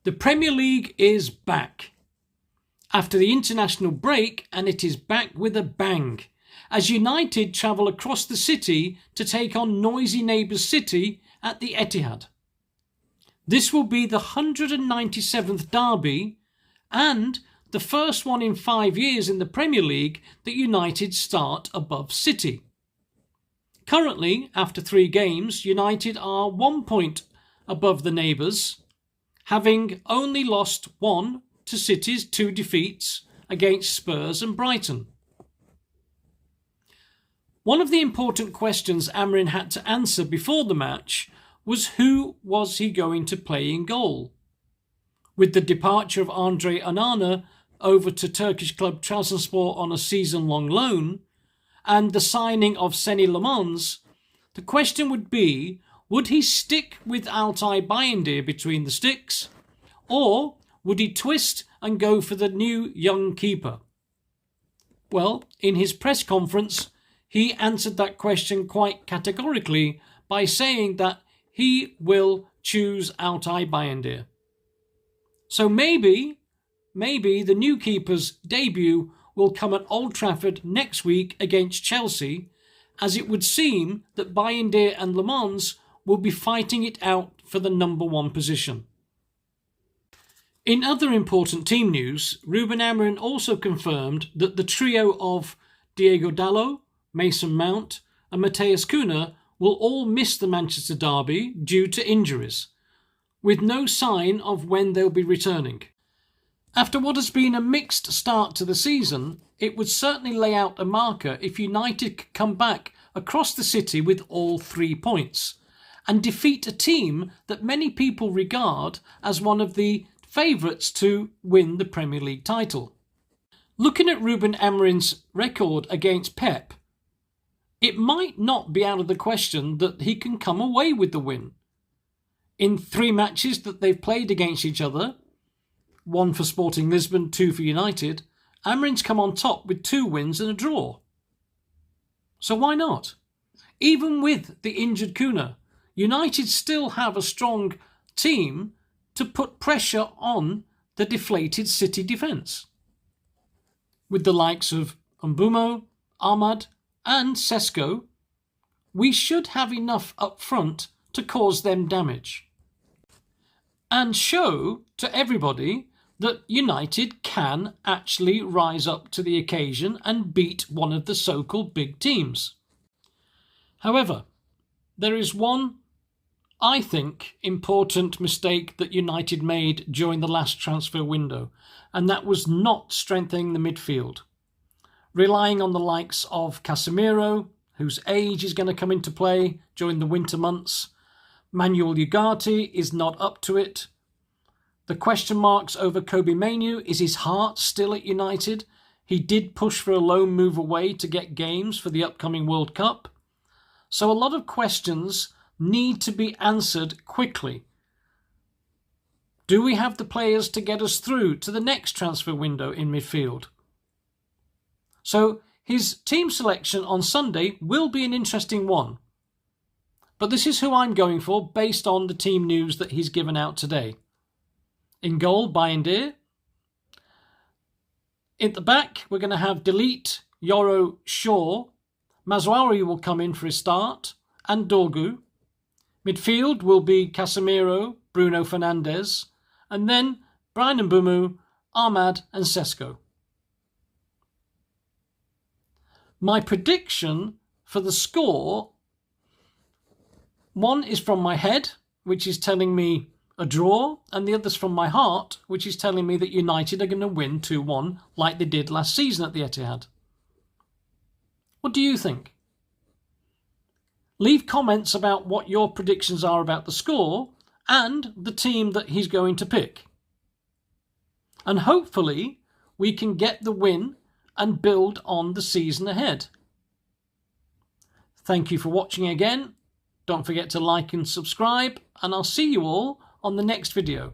The Premier League is back after the international break, and it is back with a bang as United travel across the city to take on noisy neighbours City at the Etihad. This will be the 197th derby and the first one in 5 years in the Premier League that United start above City. Currently, after 3 games, United are 1 point above the neighbours, having only lost 1 to City's 2 defeats against Spurs and Brighton. One of the important questions Amorim had to answer before the match was who was he going to play in goal. With the departure of Andre Onana over to Turkish club Trabzonspor on a season-long loan, and the signing of Seny Lemans, the question would be, would he stick with Altay Bayındır between the sticks, or would he twist and go for the new young keeper? Well, in his press conference, he answered that question quite categorically by saying that he will choose Altay Bayındır. So maybe the new keeper's debut will come at Old Trafford next week against Chelsea, as it would seem that Bayındır and Lemans will be fighting it out for the number 1 position. In other important team news, Ruben Amorim also confirmed that the trio of Diego Dalot, Mason Mount and Matheus Cunha will all miss the Manchester derby due to injuries, with no sign of when they'll be returning. After what has been a mixed start to the season, it would certainly lay out a marker if United could come back across the city with all 3 points and defeat a team that many people regard as one of the favourites to win the Premier League title. Looking at Ruben Amorim's record against Pep, it might not be out of the question that he can come away with the win. In 3 matches that they've played against each other, 1 for Sporting Lisbon, 2 for United, Amorim's come on top with 2 wins and a draw. So why not? Even with the injured Cunha, United still have a strong team to put pressure on the deflated City defence. With the likes of Mbumo, Ahmad and Sesko, we should have enough up front to cause them damage and show to everybody that United can actually rise up to the occasion and beat one of the so-called big teams. However, there is one, I think, important mistake that United made during the last transfer window, and that was not strengthening the midfield. Relying on the likes of Casemiro, whose age is going to come into play during the winter months. Manuel Ugarte is not up to it. The question marks over Kobe Mainoo. Is his heart still at United? He did push for a loan move away to get games for the upcoming World Cup. So a lot of questions need to be answered quickly. Do we have the players to get us through to the next transfer window in midfield? So his team selection on Sunday will be an interesting one. But this is who I'm going for based on the team news that he's given out today. In goal, Bayındır. At the back, we're going to have Delete, Yoro, Shaw. Mazraoui will come in for his start, and Dorgu. Midfield will be Casemiro, Bruno Fernandes, and then Bryan Mbeumo, Ahmad and Sesko. My prediction for the score, one is from my head, which is telling me a draw, and the other's from my heart, which is telling me that United are going to win 2-1 like they did last season at the Etihad. What do you think? Leave comments about what your predictions are about the score and the team that he's going to pick. And hopefully we can get the win and build on the season ahead. Thank you for watching again. Don't forget to like and subscribe, and I'll see you all on the next video.